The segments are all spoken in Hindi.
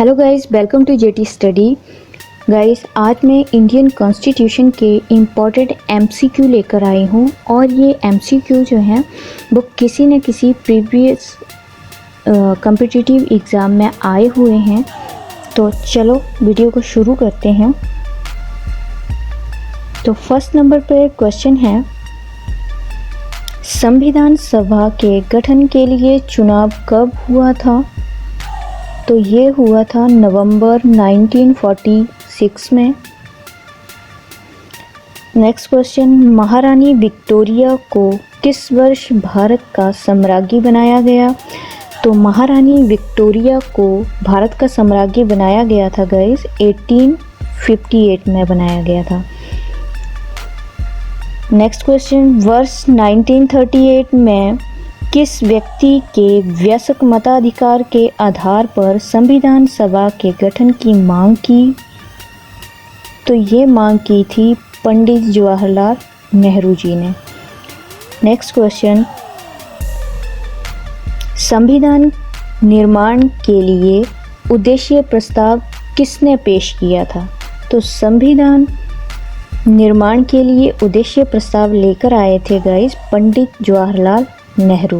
Hello guys, welcome to JT study. Guys, आज मैं इंडियन कॉन्स्टिट्यूशन के इम्पॉर्टेंट एमसीक्यू लेकर आई हूँ और ये एमसीक्यू जो हैं वो किसी न किसी प्रीवियस कॉम्पिटिटिव एग्ज़ाम में आए हुए हैं। तो चलो वीडियो को शुरू करते हैं। तो फर्स्ट नंबर पर क्वेश्चन है, संविधान सभा के गठन के लिए चुनाव कब हुआ था? तो ये हुआ था नवंबर 1946 में। नेक्स्ट क्वेश्चन, महारानी विक्टोरिया को किस वर्ष भारत का सम्राज्ञी बनाया गया? तो महारानी विक्टोरिया को भारत का सम्राज्ञी बनाया गया था गाइस 1858 में बनाया गया था। नेक्स्ट क्वेश्चन, वर्ष 1938 में किस व्यक्ति के वयस्क मताधिकार के आधार पर संविधान सभा के गठन की मांग की? तो ये मांग की थी पंडित जवाहरलाल नेहरू जी ने। नेक्स्ट क्वेश्चन, संविधान निर्माण के लिए उद्देश्य प्रस्ताव किसने पेश किया था? तो संविधान निर्माण के लिए उद्देश्य प्रस्ताव लेकर आए थे guys Pandit Jawaharlal Nehru.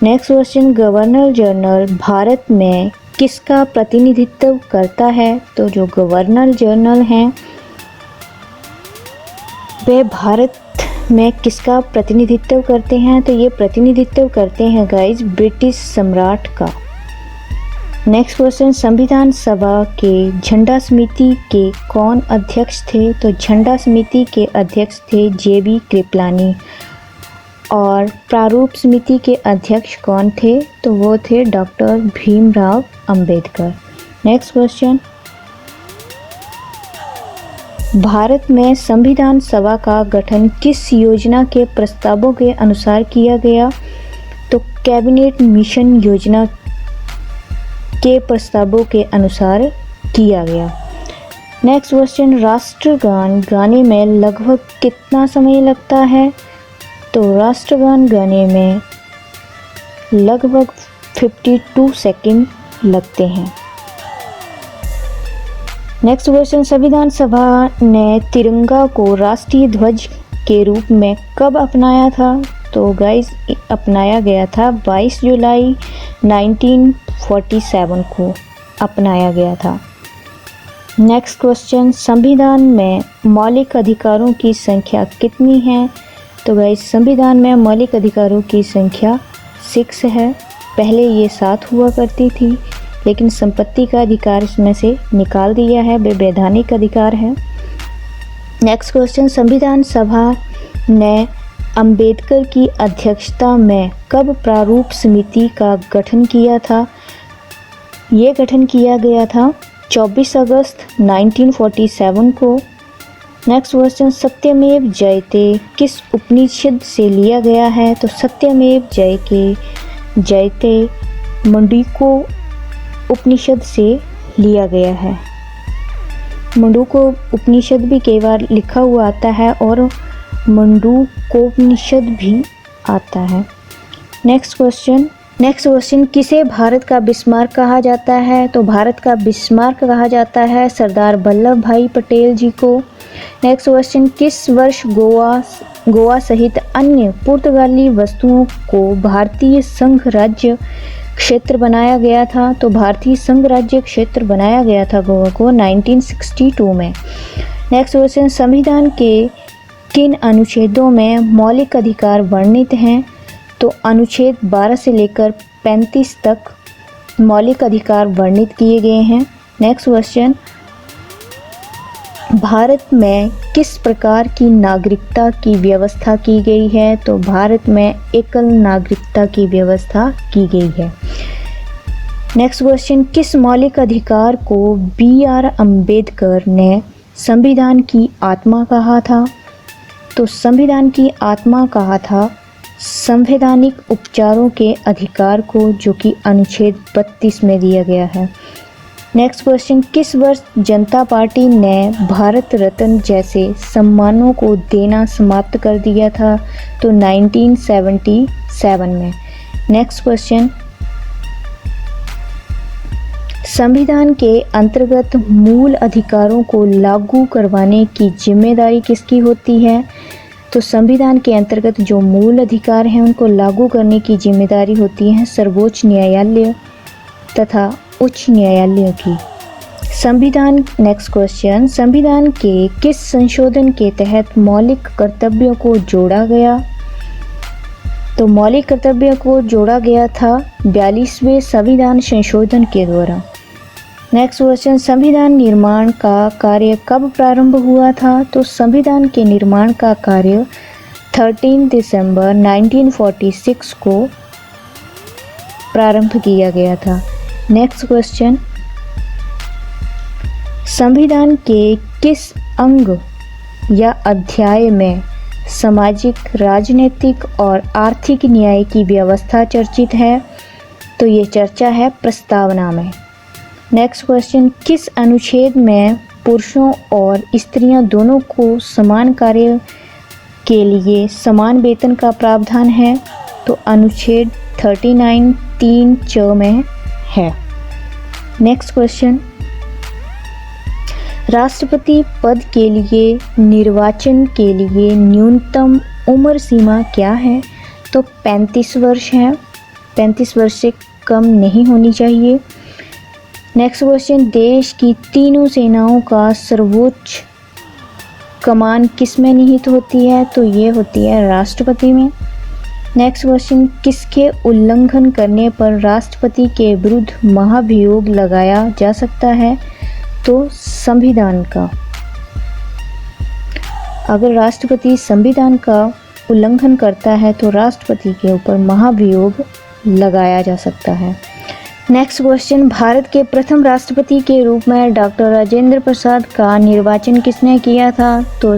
Next question, governor general Bharat में किसका प्रतिनिधित्व करता है? तो जो गवर्नर जनरल हैं वे भारत में किसका प्रतिनिधित्व करते हैं? तो ये प्रतिनिधित्व करते हैं गाइस ब्रिटिश सम्राट का। नेक्स्ट क्वेश्चन, संविधान सभा के झंडा समिति के कौन अध्यक्ष थे? तो झंडा समिति के अध्यक्ष थे JB कृपलानी। और प्रारूप समिति के अध्यक्ष कौन थे? तो वो थे doctor Bhimrao Ambedkar. Next question, Bharat में संविधान सभा का गठन किस योजना के प्रस्तावों के अनुसार किया गया? तो कैबिनेट मिशन योजना के प्रस्तावों के अनुसार किया गया। नेक्स्ट क्वेश्चन, राष्ट्रगान गाने में लगभग कितना समय लगता है? तो राष्ट्रगान गाने में लगभग 52 सेकंड लगते हैं। नेक्स्ट क्वेश्चन, संविधान सभा ने तिरंगा को राष्ट्रीय ध्वज के रूप में कब अपनाया था? तो गाइस अपनाया गया था 22 जुलाई 1947 को अपनाया गया था। नेक्स्ट क्वेश्चन, संविधान में मौलिक अधिकारों की संख्या कितनी है? तो गाइस संविधान में मौलिक अधिकारों की संख्या 6 है। पहले ये 7 हुआ करती थी, लेकिन संपत्ति का अधिकार इसमें से निकाल दिया है, वे वैधानिक अधिकार है। नेक्स्ट क्वेश्चन, संविधान सभा ने अंबेडकर की अध्यक्षता में कब प्रारूप समिति का गठन किया था? ये गठन किया गया था 24 अगस्त 1947 को। नेक्स्ट क्वेश्चन, सत्यमेव जयते किस उपनिषद से लिया गया है? तो सत्यमेव जयते मंडूको उपनिषद से लिया गया है। मंडूको उपनिषद भी कई बार लिखा हुआ आता है और मंडूकोपनिषद भी आता है। नेक्स्ट क्वेश्चन, किसे भारत का बिस्मार्क कहा जाता है? तो भारत का बिस्मार्क कहा जाता है सरदार वल्लभ भाई पटेल जी को। नेक्स्ट क्वेश्चन, किस वर्ष गोवा सहित अन्य पुर्तगाली वस्तुओं को भारतीय संघ राज्य क्षेत्र बनाया गया था? तो भारतीय संघ राज्य क्षेत्र बनाया गया था गोवा को 1962 में। नेक्स्ट क्वेश्चन, संविधान के किन अनुच्छेदों में मौलिक अधिकार वर्णित हैं? तो अनुच्छेद 12 से लेकर 35 तक मौलिक अधिकार वर्णित किए गए हैं। नेक्स्ट क्वेश्चन, भारत में किस प्रकार की नागरिकता की व्यवस्था की गई है? तो भारत में एकल नागरिकता की व्यवस्था की गई है। नेक्स्ट क्वेश्चन, किस मौलिक अधिकार को BR अम्बेडकर ने संविधान की आत्मा कहा था? तो संविधान की आत्मा कहा था संवैधानिक उपचारों के अधिकार को, जो कि अनुच्छेद 32 में दिया गया है। नेक्स्ट क्वेश्चन, किस वर्ष जनता पार्टी ने भारत रत्न जैसे सम्मानों को देना समाप्त कर दिया था? तो 1977 में। नेक्स्ट क्वेश्चन, संविधान के अंतर्गत मूल अधिकारों को लागू करवाने की जिम्मेदारी किसकी होती है? तो संविधान के अंतर्गत जो मूल अधिकार हैं उनको लागू करने की जिम्मेदारी होती है सर्वोच्च न्यायालय तथा उच्च न्यायालय की। संविधान नेक्स्ट क्वेश्चन, संविधान के किस संशोधन के तहत मौलिक कर्तव्यों को जोड़ा गया? तो मौलिक कर्तव्यों को जोड़ा गया था 42वें संविधान संशोधन के द्वारा। नेक्स्ट क्वेश्चन, संविधान निर्माण का कार्य कब प्रारंभ हुआ था? तो संविधान के निर्माण का कार्य 13 दिसंबर 1946 को प्रारंभ किया गया था। नेक्स्ट क्वेश्चन, संविधान के किस अंग या अध्याय में सामाजिक, राजनीतिक और आर्थिक न्याय की व्यवस्था चर्चित है? तो ये चर्चा है प्रस्तावना में। नेक्स्ट क्वेश्चन, किस अनुच्छेद में पुरुषों और स्त्रियां दोनों को समान कार्य के लिए समान वेतन का प्रावधान है? तो अनुच्छेद 39 3 च में है। नेक्स्ट क्वेश्चन, राष्ट्रपति पद के लिए निर्वाचन के लिए न्यूनतम उम्र सीमा क्या है? तो 35 वर्ष है, 35 वर्ष से कम नहीं होनी चाहिए। नेक्स्ट क्वेश्चन, देश की तीनों सेनाओं का सर्वोच्च कमान किस में निहित होती है? तो ये होती है राष्ट्रपति में। नेक्स्ट क्वेश्चन, किसके उल्लंघन करने पर राष्ट्रपति के विरुद्ध महाभियोग लगाया जा सकता है? तो संविधान का। अगर राष्ट्रपति संविधान का उल्लंघन करता है तो राष्ट्रपति के ऊपर महाभियोग लगाया जा सकता है। नेक्स्ट क्वेश्चन, भारत के प्रथम राष्ट्रपति के रूप में डॉक्टर राजेंद्र प्रसाद का निर्वाचन किसने किया था? तो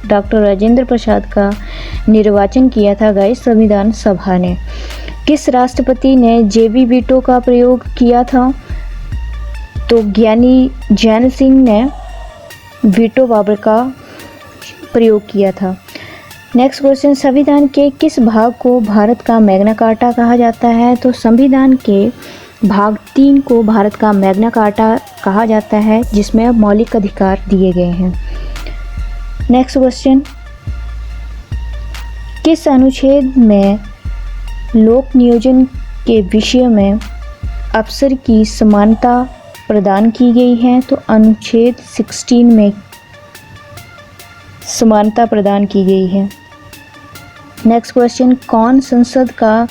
डॉक्टर राजेंद्र प्रसाद का निर्वाचन किया था गाइस संविधान सभा ने। किस राष्ट्रपति ने जेबी वीटो का प्रयोग किया था? तो ज्ञानी जैन सिंह ने वीटो पावर का प्रयोग किया था। नेक्स्ट क्वेश्चन, संविधान के किस भाग को भारत का मैग्ना कार्टा कहा जाता है? तो संविधान के भाग 3 को भारत का मैग्ना कार्टा कहा जाता है, जिसमें मौलिक अधिकार दिए गए हैं। नेक्स्ट क्वेश्चन, किस अनुच्छेद में लोक नियोजन के विषय में अवसर की समानता प्रदान की गई है? तो अनुच्छेद 16 में समानता प्रदान की गई है। नेक्स्ट क्वेश्चन, कौन संसद का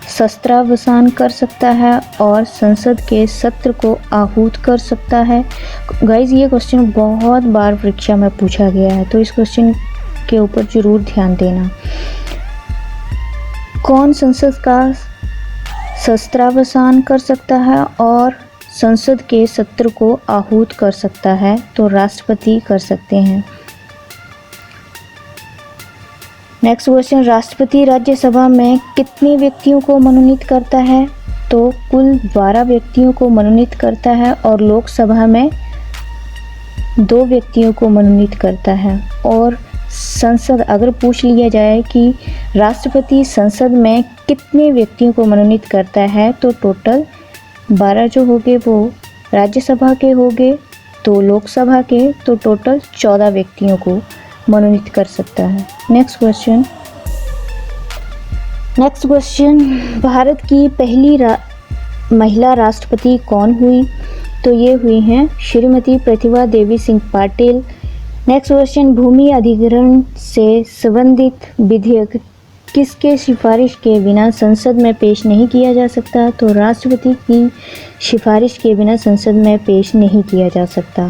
शस्त्रावसान कर सकता है और संसद के सत्र को आहूत कर सकता है? गाइज ये क्वेश्चन बहुत बार परीक्षा में पूछा गया है, तो इस क्वेश्चन के ऊपर जरूर ध्यान देना। कौन संसद का शस्त्रावसान कर सकता है और संसद के सत्र को आहूत कर सकता है? तो राष्ट्रपति कर सकते हैं। नेक्स्ट क्वेश्चन, राष्ट्रपति राज्यसभा में कितने व्यक्तियों को मनोनीत करता है? तो कुल 12 व्यक्तियों को मनोनीत करता है और लोकसभा में 2 व्यक्तियों को मनोनीत करता है। और संसद अगर पूछ लिया जाए कि राष्ट्रपति संसद में कितने व्यक्तियों को मनोनीत करता है, तो टोटल 12 जो होंगे वो राज्यसभा के होंगे, 2 लोकसभा के, तो टोटल 14 व्यक्तियों को मनोनीत कर सकता है। नेक्स्ट क्वेश्चन, भारत की पहली महिला राष्ट्रपति कौन हुई? तो ये हुई हैं श्रीमती प्रतिभा देवी सिंह पाटिल। नेक्स्ट क्वेश्चन, भूमि अधिग्रहण से संबंधित विधेयक किसके सिफारिश के बिना संसद में पेश नहीं किया जा सकता? तो राष्ट्रपति की सिफारिश के बिना संसद में पेश नहीं किया जा सकता।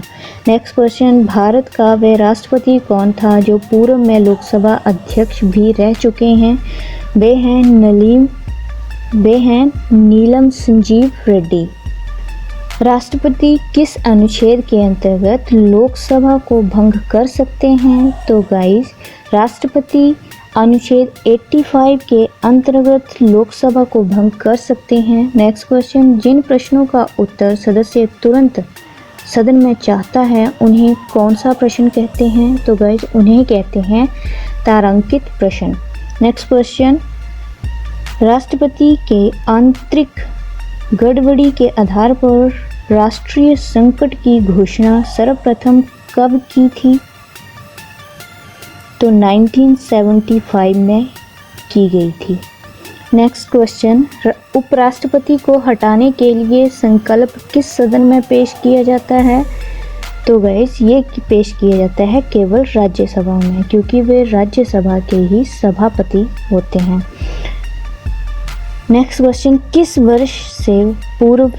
नेक्स्ट क्वेश्चन, भारत का वह राष्ट्रपति कौन था जो पूर्व में लोकसभा अध्यक्ष भी रह चुके हैं? वे हैं नीलम संजीव रेड्डी। राष्ट्रपति किस अनुच्छेद के अंतर्गत लोकसभा को भंग कर सकते हैं? तो गाइस राष्ट्रपति अनुच्छेद 85 के अंतर्गत लोकसभा को भंग कर सकते हैं। नेक्स्ट क्वेश्चन, जिन प्रश्नों का उत्तर सदस्य तुरंत सदन में चाहता है उन्हें कौन सा प्रश्न कहते हैं? तो गाइस उन्हें कहते हैं तारांकित प्रश्न। नेक्स्ट क्वेश्चन, राष्ट्रपति के आंतरिक गड़बड़ी के आधार पर राष्ट्रीय संकट की घोषणा सर्वप्रथम कब की थी? तो 1975 में की गई थी। नेक्स्ट क्वेश्चन, उपराष्ट्रपति को हटाने के लिए संकल्प किस सदन में पेश किया जाता है? तो गाइस ये पेश किया जाता है केवल राज्यसभा में, क्योंकि वे राज्यसभा के ही सभापति होते हैं। नेक्स्ट क्वेश्चन, किस वर्ष से पूर्व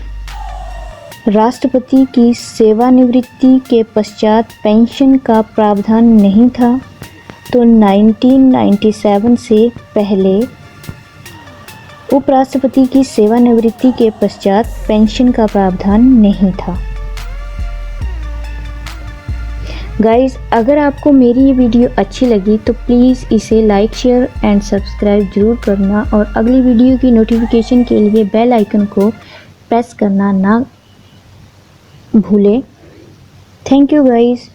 राष्ट्रपति की सेवानिवृत्ति के पश्चात पेंशन का प्रावधान नहीं था? तो 1997 से पहले उपराष्ट्रपति की सेवानिवृत्ति के पश्चात पेंशन का प्रावधान नहीं था। गाइस, अगर आपको मेरी ये वीडियो अच्छी लगी तो प्लीज़ इसे लाइक, शेयर एंड सब्सक्राइब जरूर करना और अगली वीडियो की नोटिफिकेशन के लिए बेल आइकन को प्रेस करना ना भूलें। Thank you guys.